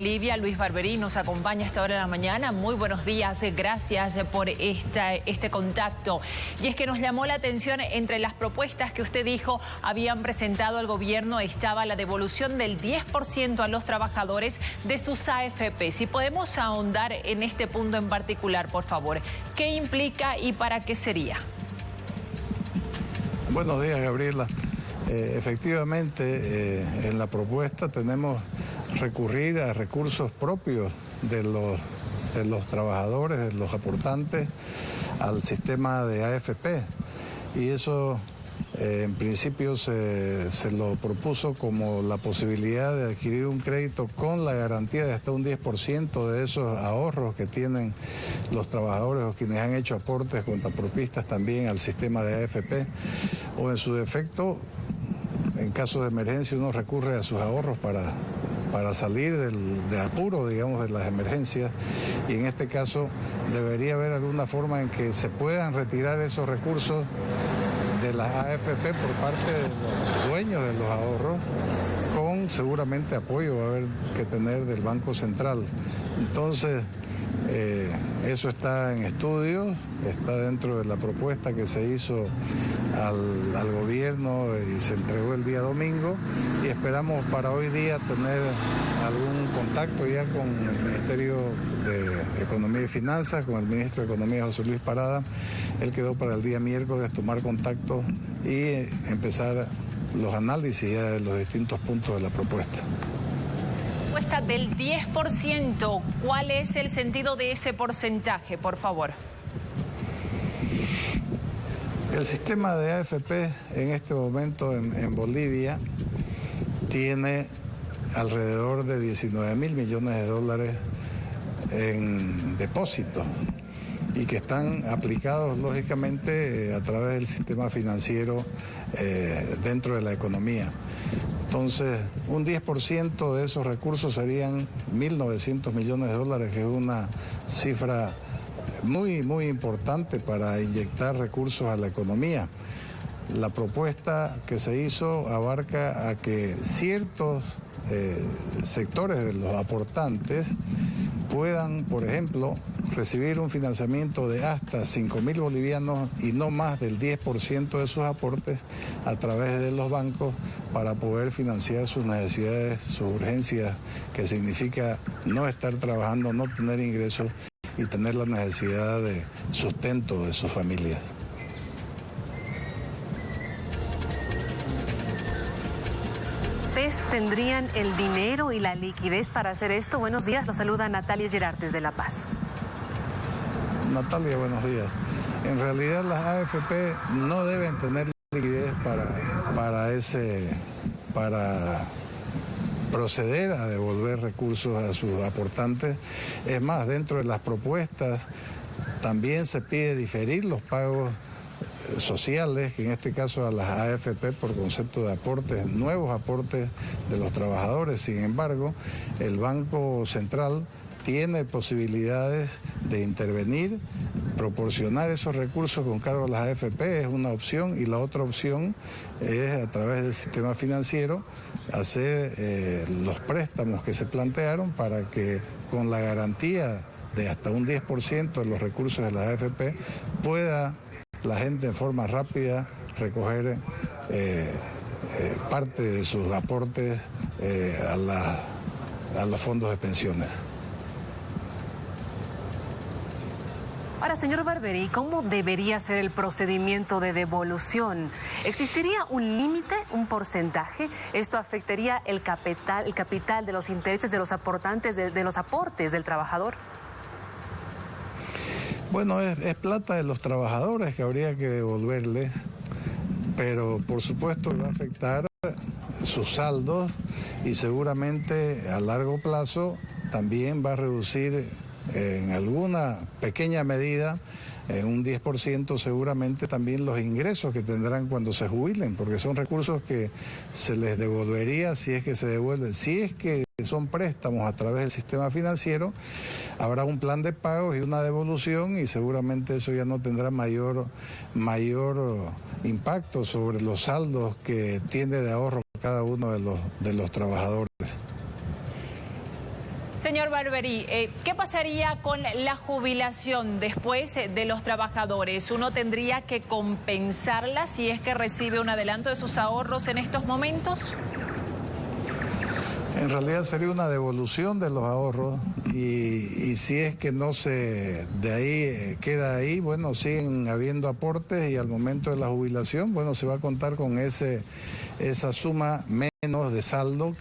Bolivia, Luis Barberí nos acompaña a esta hora de la mañana. Muy buenos días, gracias por este contacto. Y es que nos llamó la atención, entre las propuestas que usted dijo habían presentado al gobierno, estaba la devolución del 10% a los trabajadores de sus AFP. Si podemos ahondar en este punto en particular, por favor. ¿Qué implica y para qué sería? Buenos días, Gabriela. Efectivamente, en la propuesta tenemos recurrir a recursos propios de los trabajadores, de los aportantes al sistema de AFP. Y eso en principio se lo propuso como la posibilidad de adquirir un crédito con la garantía de hasta un 10% de esos ahorros que tienen los trabajadores o quienes han hecho aportes contrapropistas también al sistema de AFP, o en su defecto, en caso de emergencia, uno recurre a sus ahorros para salir de apuro, digamos, de las emergencias, y en este caso debería haber alguna forma en que se puedan retirar esos recursos de las AFP por parte de los dueños de los ahorros, con seguramente apoyo va a haber que tener del Banco Central. Entonces, eso está en estudio, está dentro de la propuesta que se hizo al gobierno y se entregó el día domingo, y esperamos para hoy día tener algún contacto ya con el Ministerio de Economía y Finanzas, con el Ministro de Economía, José Luis Parada. Él quedó para el día miércoles tomar contacto y empezar los análisis ya de los distintos puntos de la propuesta. Del 10%, ¿cuál es el sentido de ese porcentaje, por favor? El sistema de AFP en este momento en Bolivia tiene alrededor de 19.000 millones de dólares en depósitos y que están aplicados lógicamente a través del sistema financiero dentro de la economía. Entonces, un 10% de esos recursos serían 1.900 millones de dólares, que es una cifra muy, muy importante para inyectar recursos a la economía. La propuesta que se hizo abarca a que ciertos sectores de los aportantes puedan, por ejemplo, recibir un financiamiento de hasta 5.000 bolivianos y no más del 10% de sus aportes a través de los bancos para poder financiar sus necesidades, sus urgencias, que significa no estar trabajando, no tener ingresos y tener la necesidad de sustento de sus familias. ¿Ustedes tendrían el dinero y la liquidez para hacer esto? Buenos días, los saluda Natalia Gerard desde La Paz. Natalia, buenos días. En realidad las AFP no deben tener liquidez para proceder a devolver recursos a sus aportantes. Es más, dentro de las propuestas también se pide diferir los pagos sociales, que en este caso a las AFP por concepto de aportes, nuevos aportes de los trabajadores. Sin embargo, el Banco Central tiene posibilidades de intervenir, proporcionar esos recursos con cargo a las AFP, es una opción, y la otra opción es a través del sistema financiero hacer los préstamos que se plantearon para que con la garantía de hasta un 10% de los recursos de las AFP pueda la gente en forma rápida recoger parte de sus aportes a los fondos de pensiones. Ahora, señor Barberí, ¿cómo debería ser el procedimiento de devolución? ¿Existiría un límite, un porcentaje? ¿Esto afectaría el capital de los intereses de los aportantes, de los aportes del trabajador? Bueno, es plata de los trabajadores que habría que devolverles, pero por supuesto va a afectar sus saldos y seguramente a largo plazo también va a reducir en alguna pequeña medida, en un 10% seguramente también los ingresos que tendrán cuando se jubilen, porque son recursos que se les devolvería si es que se devuelven. Si es que son préstamos a través del sistema financiero, habrá un plan de pagos y una devolución, y seguramente eso ya no tendrá mayor impacto sobre los saldos que tiene de ahorro cada uno de los trabajadores. Señor Barberí, ¿qué pasaría con la jubilación después de los trabajadores? ¿Uno tendría que compensarla si es que recibe un adelanto de sus ahorros en estos momentos? En realidad sería una devolución de los ahorros y si es que no se de ahí queda ahí, bueno, siguen habiendo aportes y al momento de la jubilación, bueno, se va a contar con esa suma menos de saldo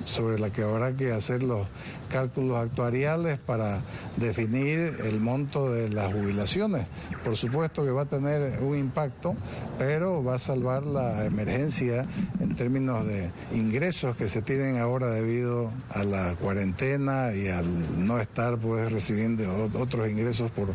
sobre la que habrá que hacer los cálculos actuariales para definir el monto de las jubilaciones. Por supuesto que va a tener un impacto, pero va a salvar la emergencia en términos de ingresos que se tienen ahora debido a la cuarentena y al no estar pues recibiendo otros ingresos por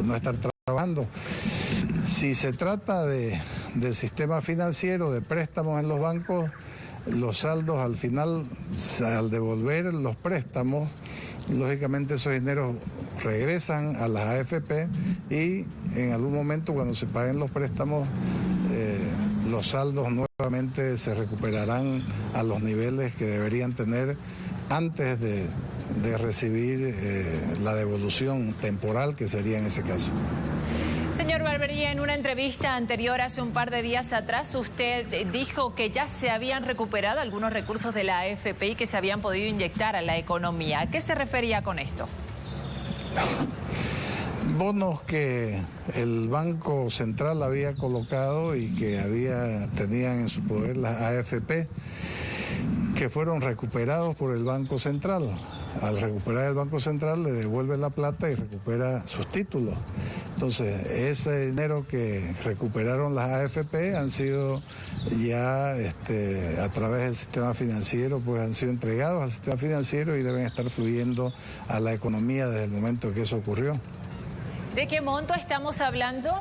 no estar trabajando. Si se trata del sistema financiero, de préstamos en los bancos, los saldos al final, al devolver los préstamos, lógicamente esos dineros regresan a las AFP y en algún momento cuando se paguen los préstamos, los saldos nuevamente se recuperarán a los niveles que deberían tener antes de recibir la devolución temporal que sería en ese caso. Señor Barberí, en una entrevista anterior hace un par de días atrás, usted dijo que ya se habían recuperado algunos recursos de la AFP y que se habían podido inyectar a la economía. ¿A qué se refería con esto? Bonos que el Banco Central había colocado y que tenían en su poder las AFP, que fueron recuperados por el Banco Central. Al recuperar el Banco Central le devuelve la plata y recupera sus títulos. Entonces, ese dinero que recuperaron las AFP han sido ya a través del sistema financiero, pues han sido entregados al sistema financiero y deben estar fluyendo a la economía desde el momento que eso ocurrió. ¿De qué monto estamos hablando?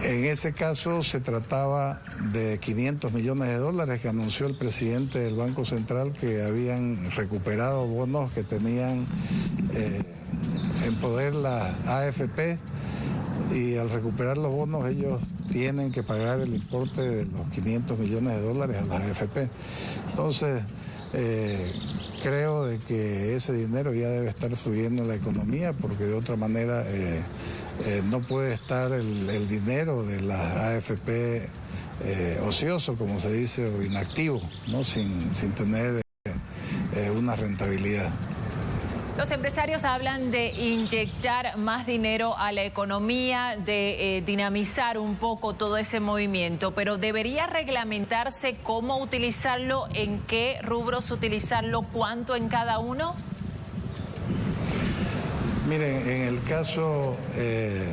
En ese caso se trataba de 500 millones de dólares que anunció el presidente del Banco Central que habían recuperado bonos que tenían en poder la AFP y al recuperar los bonos ellos tienen que pagar el importe de los 500 millones de dólares a la AFP. Entonces, creo de que ese dinero ya debe estar fluyendo en la economía porque de otra manera no puede estar el dinero de la AFP ocioso, como se dice, o inactivo, ¿no? sin tener una rentabilidad. Los empresarios hablan de inyectar más dinero a la economía, de dinamizar un poco todo ese movimiento, pero ¿debería reglamentarse cómo utilizarlo, en qué rubros utilizarlo, cuánto en cada uno? Miren, en el caso de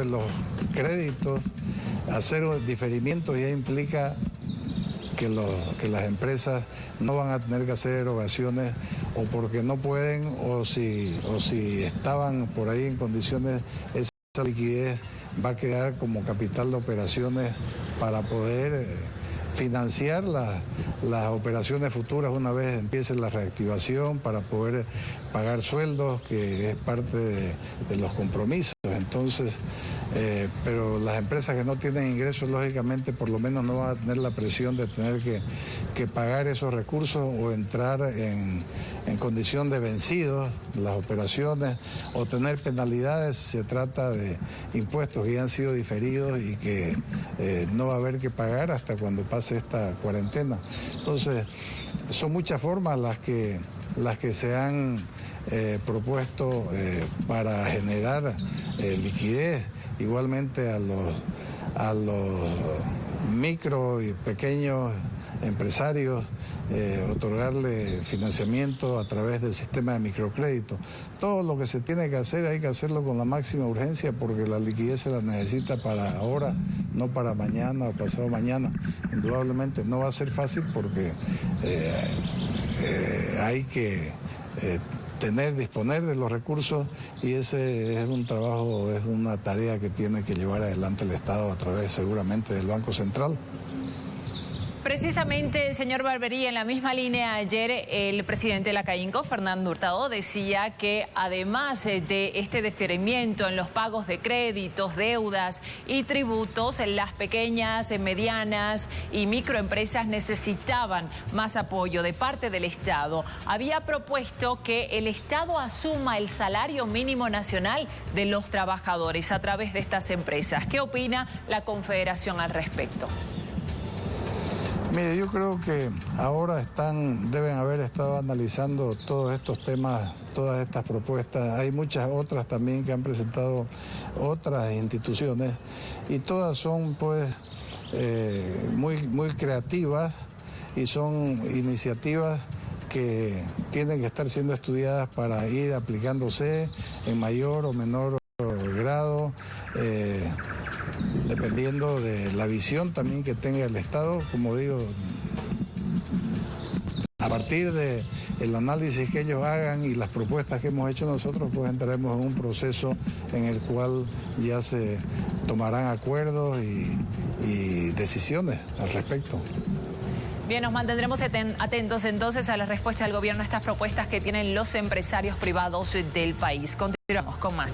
los créditos, hacer diferimientos ya implica que las empresas no van a tener que hacer erogaciones o porque no pueden o si estaban por ahí en condiciones, esa liquidez va a quedar como capital de operaciones para poder financiar las operaciones futuras una vez empiece la reactivación, para poder pagar sueldos, que es parte de los compromisos. Entonces, pero las empresas que no tienen ingresos, lógicamente, por lo menos no van a tener la presión de tener que pagar esos recursos o entrar en condición de vencidos las operaciones o tener penalidades si se trata de impuestos que ya han sido diferidos y que no va a haber que pagar hasta cuando pase esta cuarentena. Entonces, son muchas formas las que se han propuesto para generar liquidez, igualmente a los micro y pequeños empresarios, otorgarle financiamiento a través del sistema de microcrédito. Todo lo que se tiene que hacer hay que hacerlo con la máxima urgencia porque la liquidez se la necesita para ahora, no para mañana o pasado mañana. Indudablemente no va a ser fácil porque hay que disponer de los recursos y ese es un trabajo, es una tarea que tiene que llevar adelante el Estado a través seguramente del Banco Central. Precisamente, señor Barberí, en la misma línea ayer el presidente de la CAINCO, Fernando Hurtado, decía que además de este deferimiento en los pagos de créditos, deudas y tributos, las pequeñas, medianas y microempresas necesitaban más apoyo de parte del Estado. Había propuesto que el Estado asuma el salario mínimo nacional de los trabajadores a través de estas empresas. ¿Qué opina la Confederación al respecto? Mire, yo creo que ahora deben haber estado analizando todos estos temas, todas estas propuestas. Hay muchas otras también que han presentado otras instituciones y todas son pues muy creativas y son iniciativas que tienen que estar siendo estudiadas para ir aplicándose en mayor o menor grado, dependiendo de la visión también que tenga el Estado. Como digo, a partir del análisis que ellos hagan y las propuestas que hemos hecho nosotros, pues entraremos en un proceso en el cual ya se tomarán acuerdos y decisiones al respecto. Bien, nos mantendremos atentos entonces a la respuesta del gobierno a estas propuestas que tienen los empresarios privados del país. Continuamos con más.